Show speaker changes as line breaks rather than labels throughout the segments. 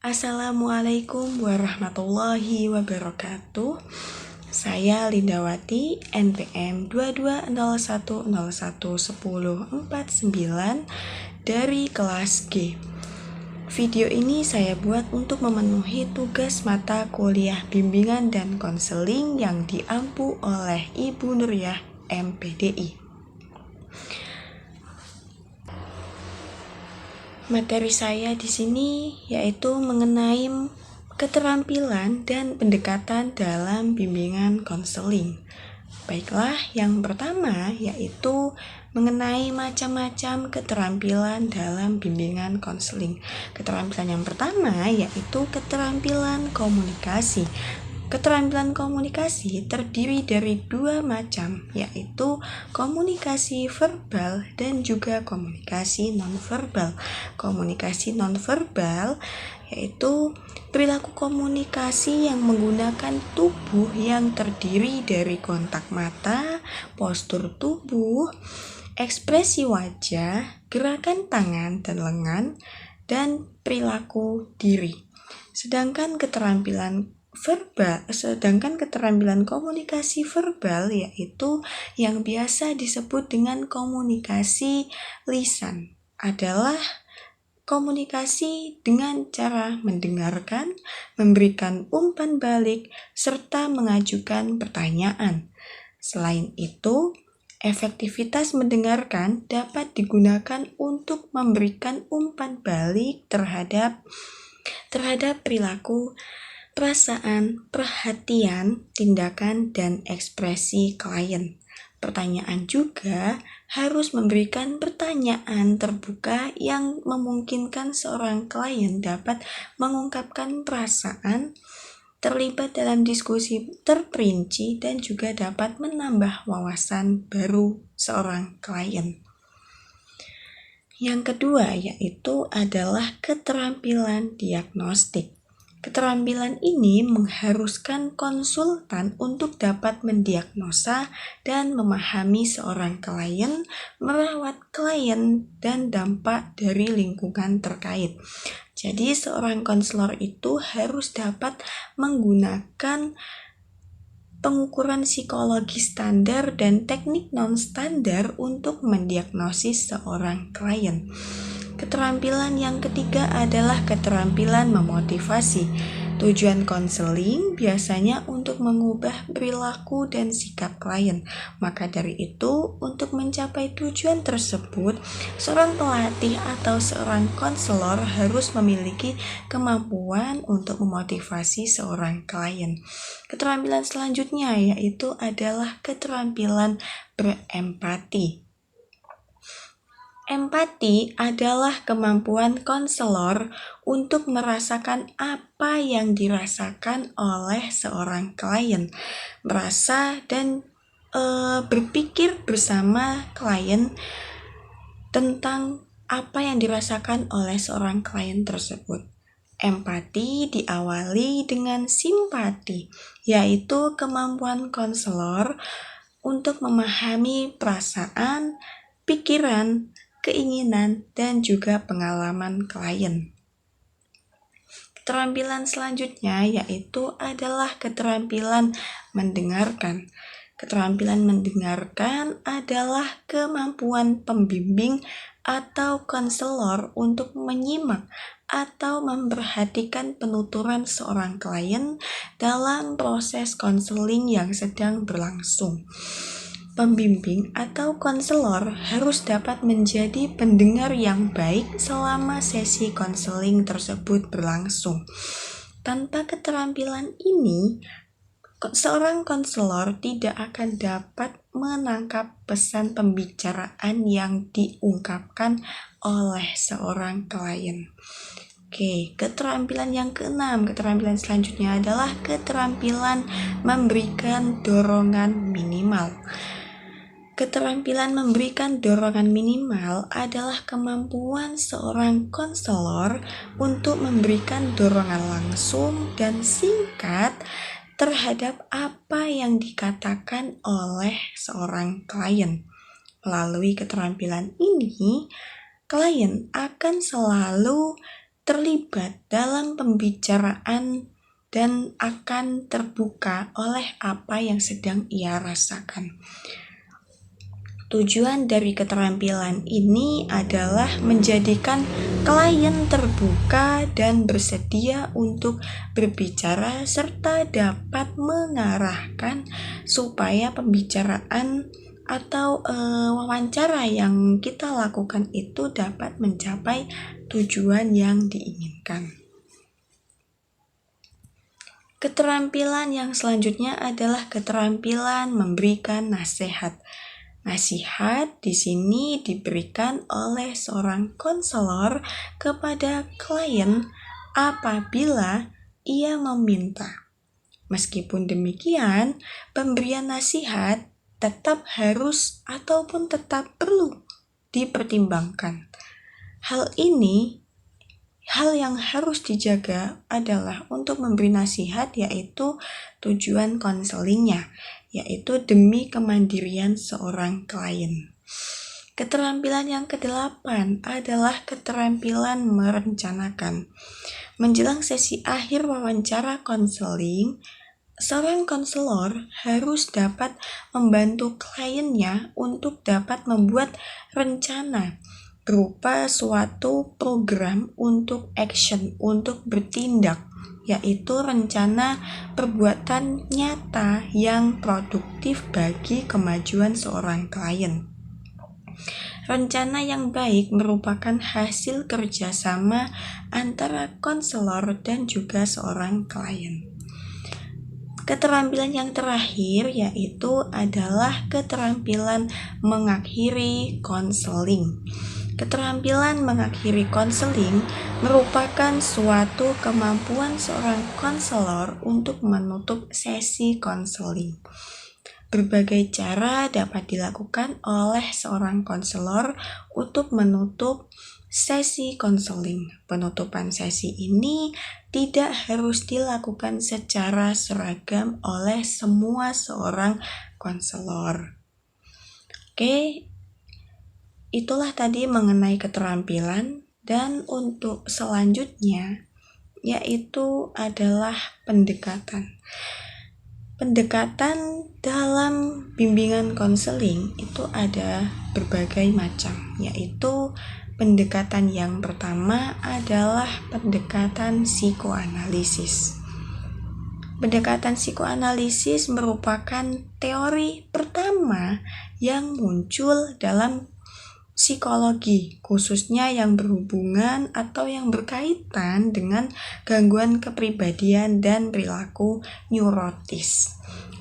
Assalamualaikum warahmatullahi wabarakatuh. Saya Lindawati, NPM 2201011049 dari kelas G. Video ini saya buat untuk memenuhi tugas mata kuliah bimbingan dan konseling yang diampu oleh Ibu Nuriyah MPDI. Materi saya di sini yaitu mengenai keterampilan dan pendekatan dalam bimbingan konseling. Baiklah, yang pertama yaitu mengenai macam-macam keterampilan dalam bimbingan konseling. Keterampilan yang pertama yaitu keterampilan komunikasi. Keterampilan komunikasi terdiri dari dua macam, yaitu komunikasi verbal dan juga komunikasi nonverbal. Komunikasi nonverbal yaitu perilaku komunikasi yang menggunakan tubuh yang terdiri dari kontak mata, postur tubuh, ekspresi wajah, gerakan tangan dan lengan, dan perilaku diri. Sedangkan keterampilan komunikasi verbal yaitu yang biasa disebut dengan komunikasi lisan adalah komunikasi dengan cara mendengarkan, memberikan umpan balik, serta mengajukan pertanyaan. Selain itu, efektivitas mendengarkan dapat digunakan untuk memberikan umpan balik terhadap perilaku, perasaan, perhatian, tindakan, dan ekspresi klien. Pertanyaan juga harus memberikan pertanyaan terbuka yang memungkinkan seorang klien dapat mengungkapkan perasaan, terlibat dalam diskusi terperinci, dan juga dapat menambah wawasan baru seorang klien. Yang kedua yaitu adalah keterampilan diagnostik. Keterampilan ini mengharuskan konsultan untuk dapat mendiagnosa dan memahami seorang klien, merawat klien, dan dampak dari lingkungan terkait. Jadi seorang konselor itu harus dapat menggunakan pengukuran psikologi standar dan teknik non-standar untuk mendiagnosis seorang klien. Keterampilan yang ketiga adalah keterampilan memotivasi. Tujuan konseling biasanya untuk mengubah perilaku dan sikap klien. Maka dari itu, untuk mencapai tujuan tersebut, seorang pelatih atau seorang konselor harus memiliki kemampuan untuk memotivasi seorang klien. Keterampilan selanjutnya yaitu adalah keterampilan berempati. Empati adalah kemampuan konselor untuk merasakan apa yang dirasakan oleh seorang klien, merasa dan berpikir bersama klien tentang apa yang dirasakan oleh seorang klien tersebut. Empati diawali dengan simpati, yaitu kemampuan konselor untuk memahami perasaan, pikiran, keinginan, dan juga pengalaman klien. Keterampilan selanjutnya yaitu adalah keterampilan mendengarkan. Keterampilan mendengarkan adalah kemampuan pembimbing atau konselor untuk menyimak atau memperhatikan penuturan seorang klien dalam proses konseling yang sedang berlangsung. Pembimbing atau konselor harus dapat menjadi pendengar yang baik selama sesi konseling tersebut berlangsung. Tanpa keterampilan ini, seorang konselor tidak akan dapat menangkap pesan pembicaraan yang diungkapkan oleh seorang klien. Oke, keterampilan yang keenam, keterampilan selanjutnya adalah keterampilan memberikan dorongan minimal. Keterampilan memberikan dorongan minimal adalah kemampuan seorang konselor untuk memberikan dorongan langsung dan singkat terhadap apa yang dikatakan oleh seorang klien. Melalui keterampilan ini, klien akan selalu terlibat dalam pembicaraan dan akan terbuka oleh apa yang sedang ia rasakan. Tujuan dari keterampilan ini adalah menjadikan klien terbuka dan bersedia untuk berbicara serta dapat mengarahkan supaya pembicaraan atau wawancara yang kita lakukan itu dapat mencapai tujuan yang diinginkan. Keterampilan yang selanjutnya adalah keterampilan memberikan nasihat. Nasihat di sini diberikan oleh seorang konselor kepada klien apabila ia meminta. Meskipun demikian, pemberian nasihat tetap harus ataupun tetap perlu dipertimbangkan. Hal yang harus dijaga adalah untuk memberi nasihat yaitu tujuan konselingnya, yaitu demi kemandirian seorang klien. Keterampilan yang kedelapan adalah keterampilan merencanakan. Menjelang sesi akhir wawancara konseling, seorang konselor harus dapat membantu kliennya untuk dapat membuat rencana berupa suatu program untuk action, untuk bertindak, yaitu rencana perbuatan nyata yang produktif bagi kemajuan seorang klien. Rencana yang baik merupakan hasil kerjasama antara konselor dan juga seorang klien. Keterampilan yang terakhir yaitu adalah keterampilan mengakhiri konseling. Keterampilan mengakhiri konseling merupakan suatu kemampuan seorang konselor untuk menutup sesi konseling. Berbagai cara dapat dilakukan oleh seorang konselor untuk menutup sesi konseling. Penutupan sesi ini tidak harus dilakukan secara seragam oleh semua seorang konselor. Oke, itulah tadi mengenai keterampilan, dan untuk selanjutnya yaitu adalah pendekatan. Pendekatan dalam bimbingan konseling itu ada berbagai macam, yaitu pendekatan yang pertama adalah pendekatan psikoanalisis. Pendekatan psikoanalisis merupakan teori pertama yang muncul dalam psikologi, khususnya yang berhubungan atau yang berkaitan dengan gangguan kepribadian dan perilaku neurotis.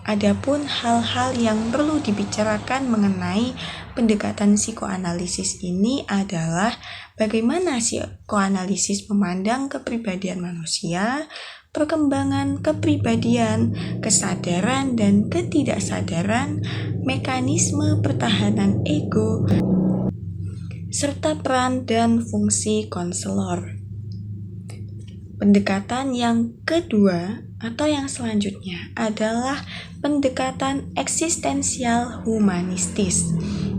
Adapun hal-hal yang perlu dibicarakan mengenai pendekatan psikoanalisis ini adalah bagaimana psikoanalisis memandang kepribadian manusia, perkembangan kepribadian, kesadaran dan ketidaksadaran, mekanisme pertahanan ego, serta peran dan fungsi konselor. Pendekatan yang kedua atau yang selanjutnya adalah pendekatan eksistensial humanistis.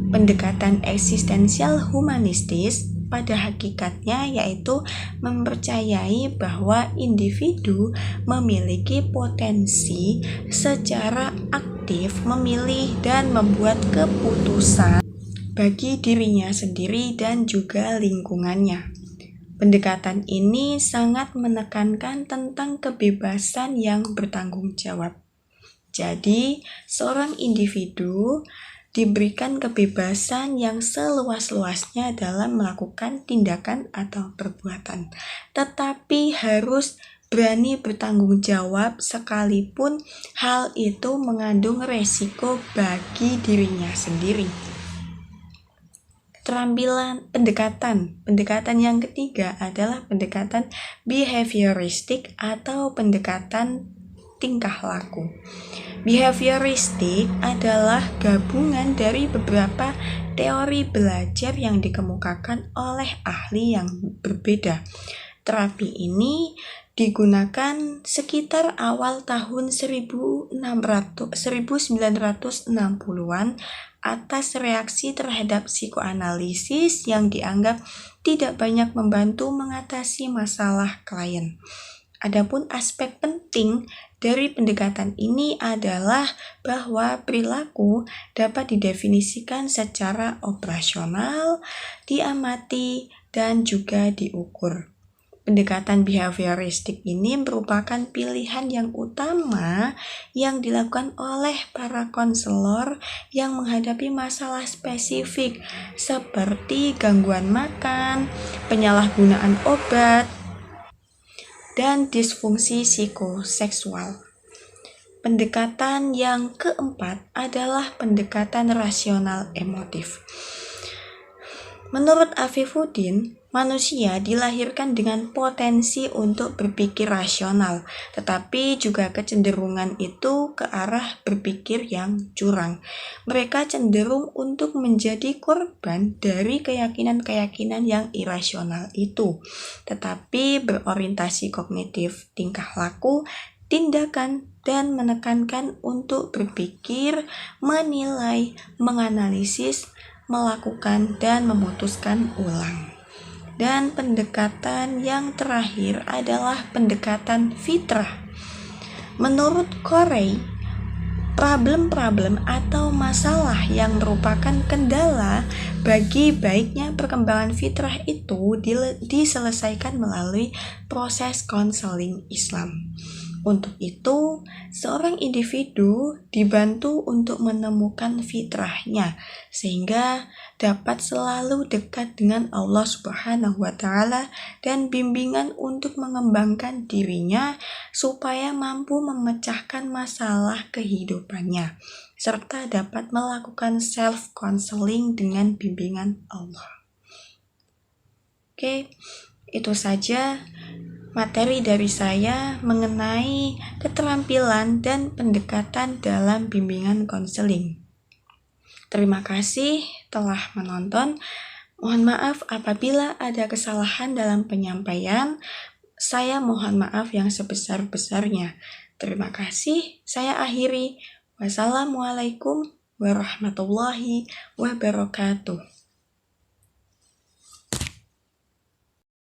Pendekatan eksistensial humanistis pada hakikatnya yaitu mempercayai bahwa individu memiliki potensi secara aktif memilih dan membuat keputusan bagi dirinya sendiri dan juga lingkungannya. Pendekatan ini sangat menekankan tentang kebebasan yang bertanggung jawab. Jadi, seorang individu diberikan kebebasan yang seluas-luasnya dalam melakukan tindakan atau perbuatan, tetapi harus berani bertanggung jawab sekalipun hal itu mengandung resiko bagi dirinya sendiri. Pendekatan yang ketiga adalah pendekatan behavioristik atau pendekatan tingkah laku. Behavioristik adalah gabungan dari beberapa teori belajar yang dikemukakan oleh ahli yang berbeda. Terapi ini digunakan sekitar awal tahun 1960-an atas reaksi terhadap psikoanalisis yang dianggap tidak banyak membantu mengatasi masalah klien. Adapun aspek penting dari pendekatan ini adalah bahwa perilaku dapat didefinisikan secara operasional, diamati, dan juga diukur. Pendekatan behavioristik ini merupakan pilihan yang utama yang dilakukan oleh para konselor yang menghadapi masalah spesifik seperti gangguan makan, penyalahgunaan obat, dan disfungsi psikoseksual. Pendekatan yang keempat adalah pendekatan rasional emotif. Menurut Afifuddin, manusia dilahirkan dengan potensi untuk berpikir rasional, tetapi juga kecenderungan itu ke arah berpikir yang curang. Mereka cenderung untuk menjadi korban dari keyakinan-keyakinan yang irasional itu, tetapi berorientasi kognitif, tingkah laku, tindakan, dan menekankan untuk berpikir, menilai, menganalisis, melakukan, dan memutuskan ulang. Dan pendekatan yang terakhir adalah pendekatan fitrah. Menurut Corey, problem-problem atau masalah yang merupakan kendala bagi baiknya perkembangan fitrah itu diselesaikan melalui proses konseling Islam. Untuk itu, seorang individu dibantu untuk menemukan fitrahnya sehingga dapat selalu dekat dengan Allah Subhanahu wa Ta'ala dan bimbingan untuk mengembangkan dirinya supaya mampu memecahkan masalah kehidupannya serta dapat melakukan self-counseling dengan bimbingan Allah. Oke, itu saja materi dari saya mengenai keterampilan dan pendekatan dalam bimbingan konseling. Terima kasih telah menonton. Mohon maaf apabila ada kesalahan dalam penyampaian. Saya mohon maaf yang sebesar-besarnya. Terima kasih. Saya akhiri. Wassalamualaikum warahmatullahi wabarakatuh.